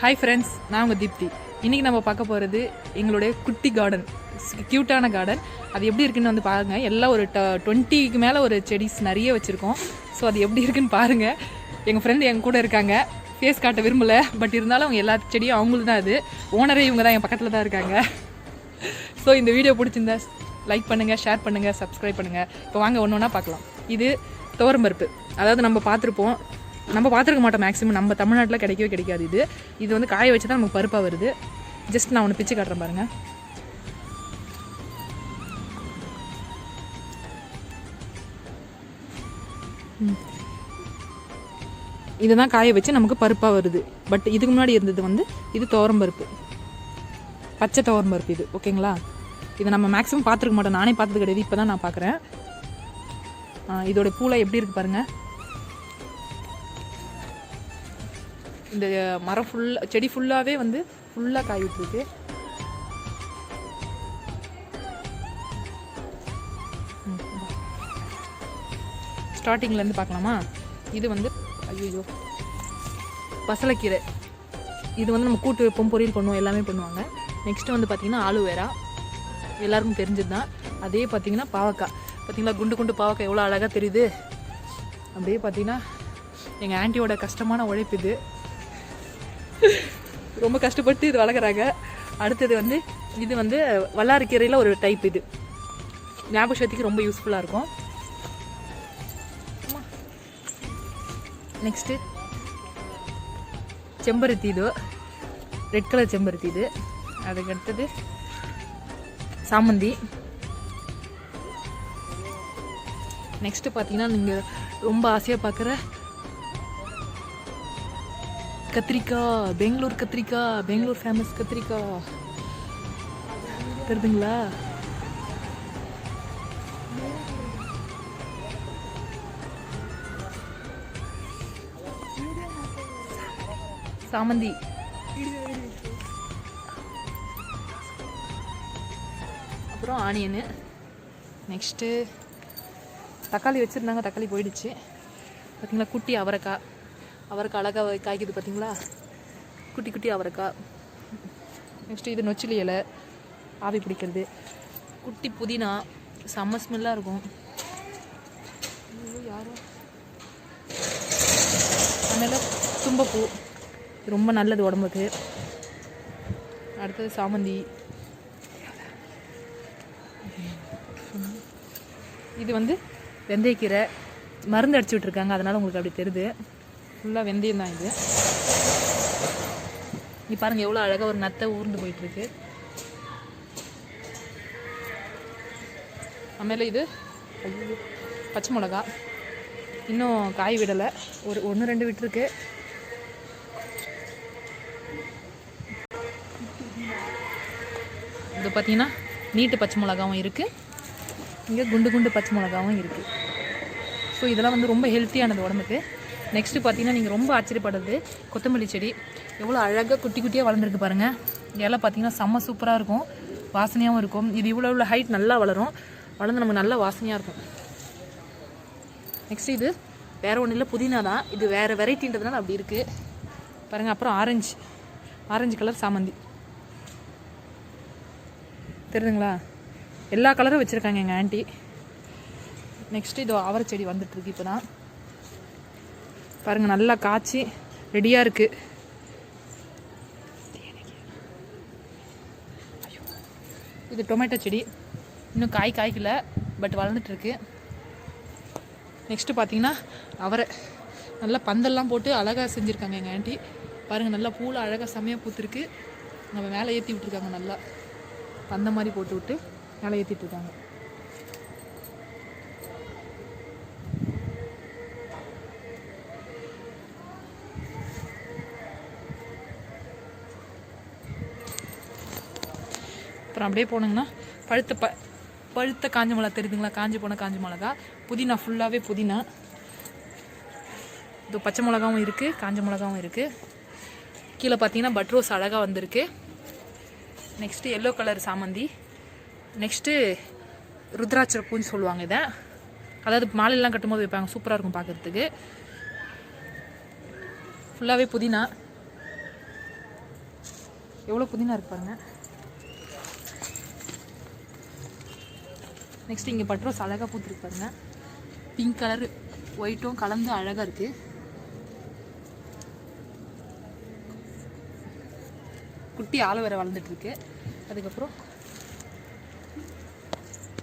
Hi friends, நான் உங்கள் தீப்தி. இன்றைக்கி நம்ம பார்க்க போகிறது எங்களுடைய குட்டி கார்டன், க்யூட்டான கார்டன். அது எப்படி இருக்குன்னு வந்து பாருங்கள். எல்லாம் ஒரு 20க்கு மேலே ஒரு செடிஸ் நிறைய வச்சுருக்கோம். ஸோ அது எப்படி இருக்குன்னு பாருங்கள். எங்கள் ஃப்ரெண்டு எங்கள் கூட இருக்காங்க. ஃபேஸ் காட்ட விரும்பலை, பட் இருந்தாலும் அவங்க எல்லா செடியும் அவங்களுக்கு தான். அது ஓனரே இவங்க தான், என் பக்கத்தில் தான் இருக்காங்க. ஸோ இந்த வீடியோ பிடிச்சிருந்தா லைக் பண்ணுங்கள், ஷேர் பண்ணுங்கள், சப்ஸ்கிரைப் பண்ணுங்கள். இப்போ வாங்க ஒன்று ஒன்றா பார்க்கலாம். இது துவரம்பருப்பு. அதாவது நம்ம பார்த்துருக்க மாட்டோம் மேக்ஸிமம். நம்ம தமிழ்நாட்டில் கிடைக்கவே கிடைக்காது. இது வந்து காய வச்சு தான் நமக்கு பருப்பாக வருது. ஜஸ்ட் நான் ஒன்று பிச்சு காட்டுறேன் பாருங்கள். இதுதான் காய வச்சு நமக்கு பருப்பாக வருது. பட் இதுக்கு முன்னாடி இருந்தது வந்து இது துவரம்பருப்பு, பச்சை துவரம்பருப்பு இது. ஓகேங்களா? இதை நம்ம மேக்ஸிமம் பார்த்துருக்க மாட்டோம். நானே பார்த்தது கிடையாது, இப்போ தான் நான் பார்க்குறேன். இதோட பூலை எப்படி இருக்குது பாருங்கள். இந்த மரம் ஃபுல்லாக, செடி ஃபுல்லாகவே வந்து ஃபுல்லாக காய் விட்டுருக்கு. ஸ்டார்டிங்லேருந்து பார்க்கலாமா? இது வந்து ஐயோ பசலைக்கீரை. இது வந்து நம்ம கூட்டு வைப்போம், பொரியல் பண்ணுவோம், எல்லாமே பண்ணுவாங்க. நெக்ஸ்ட்டு வந்து பார்த்திங்கன்னா ஆலுவேரா, எல்லாருக்கும் தெரிஞ்சது தான். அதே பார்த்திங்கன்னா பாவக்காய். பார்த்திங்களா, குண்டு குண்டு பாவக்காய் எவ்வளோ அழகாக தெரியுது. அப்படியே பார்த்திங்கன்னா எங்கள் ஆண்டியோட கஷ்டமான உழைப்பு இது. ரொம்ப கஷ்டப்பட்டு இது வளர்க்குறாங்க. அடுத்தது வந்து இது வந்து வல்லாரக்கீரையில் ஒரு டைப். இது ஞாபக சக்திக்கு ரொம்ப யூஸ்ஃபுல்லாக இருக்கும். நெக்ஸ்ட்டு செம்பருத்தி. இது ரெட் கலர் செம்பருத்தி. இது அதுக்கு அடுத்தது சாமந்தி. நெக்ஸ்ட்டு பார்த்தீங்கன்னா நீங்கள் ரொம்ப ஆசையாக பார்க்குற கத்திரிக்காய், பெங்களூர் கத்திரிக்காய், பெங்களூர் ஃபேமஸ் கத்திரிக்காய் தெரியுதுங்களா? சாமந்தி. அப்புறம் ஆனியனு. நெக்ஸ்ட்டு தக்காளி வச்சுருந்தாங்க, தக்காளி போயிடுச்சு. பார்த்தீங்களா, குட்டி அவரைக்காய். அவரைக்காய் அழகாக காய்க்குது பார்த்தீங்களா, குட்டி குட்டி அவரைக்காய். நெக்ஸ்ட்டு இது நொச்சிலி இலை, ஆவி பிடிக்கிறது. குட்டி புதினா, செம்ம ஸ்மெல்லாக இருக்கும். யாரும் அதனால் தும்பப்பூ ரொம்ப நல்லது உடம்புக்கு. அடுத்தது சாமந்தி. இது வந்து வெந்தயக்கீரை, மருந்து அடிச்சு விட்ருக்காங்க, அதனால் உங்களுக்கு அப்படி தெரியுது. ஃபுல்லாக வெந்தயம் தான் இது. இங்கே பாருங்கள் எவ்வளோ அழகாக ஒரு நத்தை ஊர்ந்து போயிட்டுருக்கு. ஆಮೇಲೆ இது பச்சை மிளகா. இன்னும் காய் விடலை, ஒரு 1-2 விட்டுருக்கு. இது பார்த்தீங்கன்னா நீட்டு பச்சை மிளகாவும் இருக்குது, இங்கே குண்டு குண்டு பச்சை மிளகாவும் இருக்குது. ஸோ இதெல்லாம் வந்து ரொம்ப ஹெல்த்தியானது உடம்புக்கு. நெக்ஸ்ட்டு பார்த்தீங்கன்னா நீங்கள் ரொம்ப ஆச்சரியப்படுறது கொத்தமல்லி செடி. எவ்வளோ அழகாக குட்டி குட்டியாக வளர்ந்துருக்கு பாருங்கள். இலை பார்த்தீங்கன்னா செம்ம சூப்பராக இருக்கும், வாசனையாகவும் இருக்கும். இது இவ்வளோ ஹைட் நல்லா வளரும், வளர்ந்து நமக்கு நல்ல வாசனையாக இருக்கும். நெக்ஸ்ட்டு இது வேறு ஒன்றும் இல்லை, புதினா தான். இது வேறு வெரைட்டின்றதுனால அப்படி இருக்குது பாருங்கள். அப்புறம் ஆரஞ்சு கலர் சாமந்தி தெரியுதுங்களா? எல்லா கலரும் வச்சுருக்காங்க எங்கள் ஆண்டி. நெக்ஸ்ட்டு இது அவரை செடி வந்துட்டுருக்கு இப்போ தான். பாருங்கள் நல்லா காய்ச்சி ரெடியாக இருக்குது. இது டொமேட்டோ செடி, இன்னும் காய்க்கல, பட் வளர்ந்துட்டுருக்கு. நெக்ஸ்ட்டு பார்த்தீங்கன்னா அவரை நல்லா பந்தல்லாம் போட்டு அழகாக செஞ்சுருக்காங்க எங்கள் ஆண்டி. பாருங்கள் நல்லா பூவில் அழகாக செம்மையாக பூத்துருக்கு. நம்ம மேலே ஏற்றி விட்டுருக்காங்க, நல்லா பந்த மாதிரி போட்டு விட்டு மேலே ஏற்றிட்டுருக்காங்க. அப்புறம் அப்படியே போனோங்கன்னா பழுத்த காஞ்ச மிளகா தெரியுதுங்களா? காஞ்சி போன காஞ்ச மிளகா. புதினா, ஃபுல்லாகவே புதினா. இது பச்சை மிளகாவும் இருக்குது, காஞ்ச மிளகாவும் இருக்குது. கீழே பார்த்தீங்கன்னா பட்ரோஸ் அழகாக வந்திருக்கு. நெக்ஸ்ட்டு எல்லோ கலர் சாமந்தி. நெக்ஸ்ட்டு ருத்ராட்ச பூன்னு சொல்லுவாங்க இதை. அதாவது மாலையெல்லாம் கட்டும்போது வைப்பாங்க, சூப்பராக இருக்கும் பார்க்குறதுக்கு. ஃபுல்லாகவே புதினா. எவ்வளோ புதினா இருக்கு பாருங்க. நெக்ஸ்ட் இங்கே பட்ரோஸ் அழகாக பூத்துருக்கு பாருங்க. பிங்க் கலர் ஒயிட்டும் கலந்து அழகாக இருக்குது. குட்டி ஆலோவேரா வளர்ந்துட்டுருக்கு. அதுக்கப்புறம்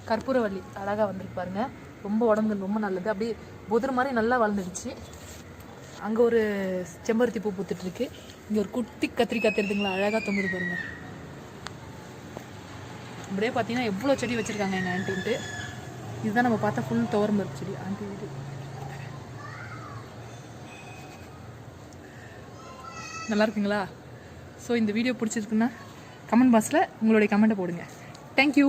கற்பூரவள்ளி அழகாக வந்துருக்கு பாருங்கள். ரொம்ப உடம்புக்கு ரொம்ப நல்லது. அப்படியே புதர் மாதிரி நல்லா வளர்ந்துடுச்சு. அங்கே ஒரு செம்பருத்தி பூ பூத்துட்ருக்கு. இங்கே ஒரு குட்டி கத்திரிக்காய் தெரியுதுங்களா, அழகாக தொங்குது பாருங்கள். அப்படியே பார்த்தீங்கன்னா எவ்வளோ செடி வச்சுருக்காங்க எங்கள் ஆண்டின்ட்டு. இதுதான் நம்ம பார்த்தா ஃபுல் துவரம்பருப்பு செடி ஆண்டி வீடு. நல்லா இருக்குங்களா? ஸோ இந்த வீடியோ பிடிச்சிருக்குன்னா கமெண்ட் பாக்ஸில் உங்களுடைய கமெண்ட்டை போடுங்க. தேங்க்யூ.